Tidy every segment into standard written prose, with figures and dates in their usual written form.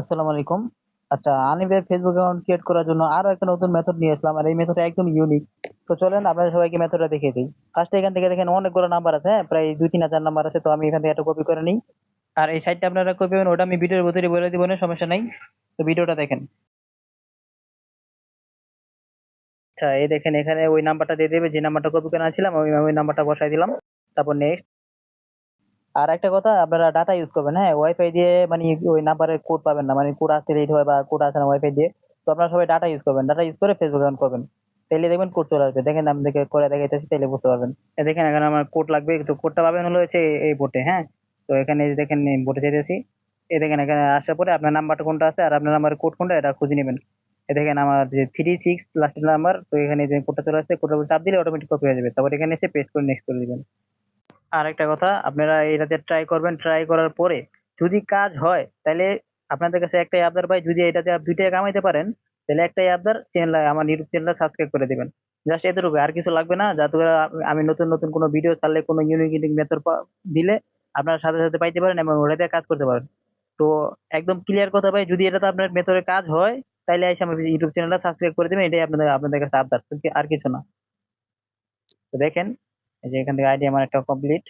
আসসালামু আলাইকুম। আচ্ছা, আনিফের ফেসবুক অ্যাকাউন্ট ক্রিয়েট করার জন্য আরো একটা নতুন মেথড নিয়ে আসলাম। আর এই মেথডটা একদম ইউনিক। তো চলেন আপনাদের সবাইকে মেথডটা দেখিয়ে দিই। ফার্স্টে এখান থেকে দেখেন অনেকগুলো নাম্বার আছে, হ্যাঁ? প্রায় ২, ৩ হাজার নাম্বার আছে। তো আমি এখান থেকে একটা কপি করে নিই। আর এই সাইটটা আপনারা কপি পাবেন ওটা আমি ভিডিওর ভিতরে বলে দিব না, সমস্যা নাই। তো ভিডিওটা দেখেন। আচ্ছা, এই দেখেন এখানে ওই নাম্বারটা দিয়ে দেবে যে নাম্বারটা কপি করে আনছিলাম, ওই নাম্বারটা বসায় দিলাম। তারপর নেক্সট। আর একটা কথা, আপনারা ডাটা ইউজ করবেন, হ্যাঁ? ওয়াইফাই দিয়ে মানে ওই নাম্বারের কোড পাবেন না, মানে কোড আসতে লেট হয় বা কোড আসে না ওয়াইফাই দিয়ে। তো আপনারা সবাই ডাটা ইউজ করবেন, ডাটা ইউজ করে ফেসবুক অ্যাকাউন্ট করবেন। তাইলে দেখবেন কোড চলে আসবে। দেখেন আমি দেখে করে দেখাইতেছি, তাইলে বুঝতে পারবেন। দেখেন এখানে আমার কোড লাগবে, তো কোডটা পাবেন হলো হচ্ছে এই বোটে, হ্যাঁ? তো এখানে এই যে দেখেন বোটে যেতেছি। এই দেখেন এখানে আসার পরে আপনার নাম্বারটা কোনটা আছে আর আপনার নাম্বারের কোড কোনটা এটা খুঁজে নেবেন। এই দেখেন আমার যে 36 লাস্টের নাম্বার, তো এখানে যে কোডটা চলে আসছে, কোডটা চাপ দিলে অটোমেটিক কপি হয়ে যাবে। তারপর এখানে এসে পেস্ট করে নেক্সট করে দিবেন। আরেকটা কথা, আপনারা এটাতে ট্রাই করবেন। ট্রাই করার পরে যদি কাজ হয়, তাইলে আপনাদের কাছে একটাই আবদার ভাই, যদি এটাতে ২ টাকা কামাইতে পারেন, তাহলে একটাই আবদার, চ্যানেল আমার ইউটিউব চ্যানেলটা সাবস্ক্রাইব করে দিবেন। জাস্ট এতটুকু, আর কিছু লাগবে না। যাতে করে আমি নতুন নতুন কোনো ভিডিও ছাড়লে, কোনো ইউনিক ইউনিক মেথড দিলে আপনারা সাথে সাথে পাইতে পারেন এবং ওটাতে কাজ করতে পারেন। তো একদম ক্লিয়ার কথা ভাই, যদি এটাতে আপনার মেথডে কাজ হয়, তাইলে এসে আমার ইউটিউব চ্যানেলটা সাবস্ক্রাইব করে দিবেন। এটাই আপনাদের আপনাদের কাছে আবদার, আর কিছু না। তো দেখেন, এই যে এখান থেকে আইডি আমার একটা কমপ্লিট।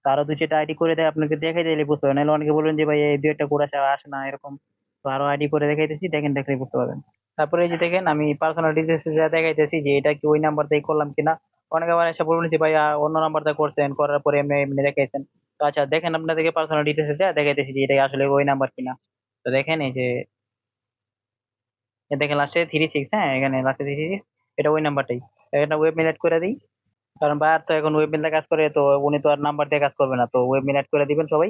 তো আরো ২-৪ টা আইডি করে দেয়, আপনাকে দেখাই দিলে বুঝতে পারবেন। নাহলে অনেকে বলবেন যে ভাই এই ২ একটা করে আসে না এরকম। তো আরো আইডি করে দেখাইতেছি, দেখেন দেখলেই বুঝতে পারবেন। তারপরে এই যে দেখেন আমি পার্সোনাল ডিটেলস যা দেখাইতেছি যে এটা কি ওই নাম্বার দিয়ে করলাম কিনা। অনেকে আবার এসে বলবেন যে ভাই অন্য নাম্বার দিয়ে করছেন, করার পরে এমনি এমনি দেখাইছেন। তো আচ্ছা দেখেন আপনাদেরকে পার্সোনাল ডিটেলস যা দেখাইতেছি যে এটা আসলে ওই নাম্বার কিনা। তো দেখেন এই যে দেখেন লাস্টে 36, হ্যাঁ? এখানে লাস্টে 36, এটা ওই নাম্বারটাই। এটা ওয়েব মেল এড করে দিই। কারণ ভাইয়ার তো এখন ওয়েব মেলে কাজ করে, তো উনি তো আর নাম্বার দিয়ে কাজ করবে না। তো ওয়েব মেল এড করে দিবেন সবাই।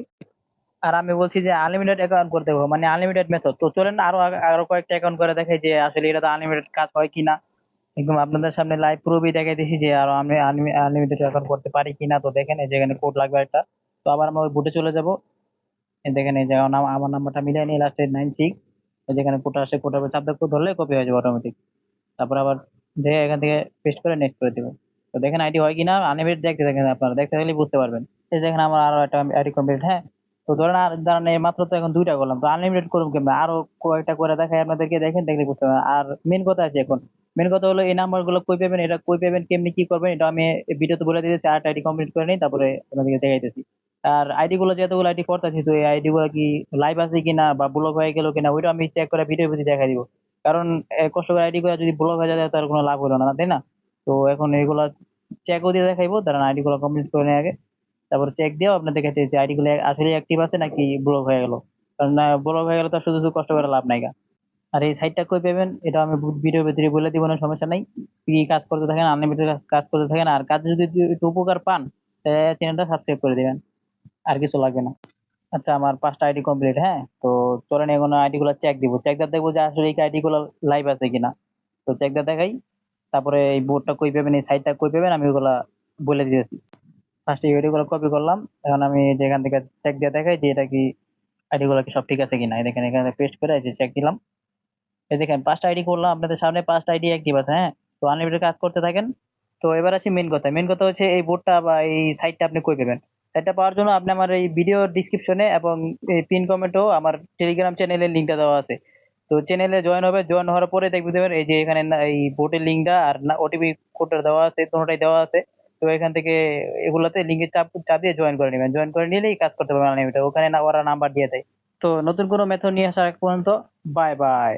আর আমি বলছি যে আনলিমিটেড অ্যাকাউন্ট করতে হবে, মানে আনলিমিটেড মেথড। তো চলেন আরো আরো কয়েকটা অ্যাকাউন্ট করে দেখাই যে আসলে এটা আনলিমিটেড কাজ হয় কিনা। একদম আপনাদের সামনে লাইভ প্রুফই দেখাইতেছি যে আরো আমি আনলিমিটেড অ্যাকাউন্ট করতে পারি কিনা। তো দেখেন এই যে এখানে কোড লাগবে একটা। তো আবার আমরা ওই বুটে চলে যাব। দেখেন এই যে আমার নাম্বারটা মিলিয়ে নিয়ে লাস্টে 96, যেখানে কোড আসে কোডের উপর চাপ ধরলে কপি হয়ে যাবে অটোমেটিক। তারপর আবার দেখে এখান থেকে পেস্ট করে নেক্সট করে দেবো। তো দেখেন আইডি হয় কিনা, আনলিমিটেড দেখতে থাকেন, আপনারা দেখতে থাকলে বুঝতে পারবেন। এই দেখেন আমার আরো একটা আইডি কমপ্লিট, হ্যাঁ? তো ধরেন আর দাঁড়ান, এই মাত্র তো এখন ২ টা করলাম, তো আনলিমিটেড করুন কেমন? আরো কয়েকটা করে দেখাই আপনাদেরকে, দেখেন দেখলে বুঝতে পারবেন। আর মেন কথা আছে এখন, মেন কথা হলো এই নাম্বার গুলো কই পাবেন, এটা কই পাবেন, কেমনি কি করবেন, এটা আমি ভিডিওতে বলে দিতেছি। আরেকটা আইডি কমপ্লিট করে নিই, তারপরে আপনাদেরকে দেখাইতেছি। আর আইডি গুলো যতগুলো আইডি করতেছি, তো এই আইডি গুলো কি লাইভ আছে কিনা বা ব্লক হয়ে গেল কিনা, ওইটা আমি চেক করে ভিডিওর প্রতি দেখাই দিব। কারণ কষ্ট করে আইডি করে যদি ব্লক হয়ে যায় তার কোনো লাভ হলো না, তাই না? তো এখন এগুলা চেকও দিয়ে দেখাইবো, দাঁড়ান আইডি গুলো কমপ্লিট করে নেই আগে। তারপর চেক দিয়েও আপনাদের কাছে যে আইডি গুলো আসলে অ্যাক্টিভ আছে নাকি ব্লক হয়ে গেল। কারণ ব্লক হয়ে গেলে তো শুধু শুধু কষ্ট করে লাভ নাই গা। আর এই সাইটটা কই পাবেন এটা আমি ভিডিওর ভিতরে বলে দিব না, সমস্যা নাই। কি কাজ করতে থাকেন, আনলিমিটেড কাজ করতে থাকেন। আর কাজে যদি একটু উপকার পান, চ্যানেলটা সাবস্ক্রাইব করে দিবেন। আর কিছু লাগবে না। আচ্ছা, আমার ৫টা আইডি কমপ্লিট, হ্যাঁ? তো চলেন এখন আইডি গুলো চেক দিব। চেক দিয়ে দেখবো যে আসলে এই আইডি গুলো লাইভ আছে কিনা। তো চেক দিয়ে দেখাই। তারপরে এই বোর্ডটা কই পাবেন, এই সাইটটা কই পাবেন, আমি ওগুলা বলে দিতেছি। ফার্স্টে এই আইডি গুলো কপি করলাম। এখন আমি যেখান থেকে চেক দিয়ে দেখাই যে এটা কি আইডি গুলো কি সব ঠিক আছে কিনা। এই দেখেন এখানে পেস্ট করে এই যে চেক দিলাম। এই দেখেন ৫টা আইডি করলাম আপনাদের সামনে, ৫টা আইডি অ্যাক্টিভ আছে, হ্যাঁ? তো আনলিমিটেড কাজ করতে থাকেন। তো এবার আসি মেইন কথা। মেইন কথা হচ্ছে এই বোর্ডটা বা এই সাইটটা আপনি কই পাবেন। সাইটটা পাওয়ার জন্য আপনি আমার এই ভিডিও ডেসক্রিপশনে এবং এই পিন কমেন্টেও আমার টেলিগ্রাম চ্যানেলের লিংকটা দেওয়া আছে। তো চ্যানেলে জয়েন হবে, জয়েন হওয়ার পরে দেখবেন এই যে এখানে এই বোর্ডের লিংকটা আর ওটিপি কোডটা দেওয়া আছে, দোনোটাই দেওয়া আছে। তো এখান থেকে এগুলাতে লিংকে চাপ চাপ দিয়ে জয়েন করে নেবেন। জয়েন করে নিলেই কাজ করতে পারবেন আনলিমিটেড। ওখানে ওরা নাম্বার দিয়ে দেয়। তো নতুন কোনো মেথড নিয়ে আসার আগ পর্যন্ত বাই বাই।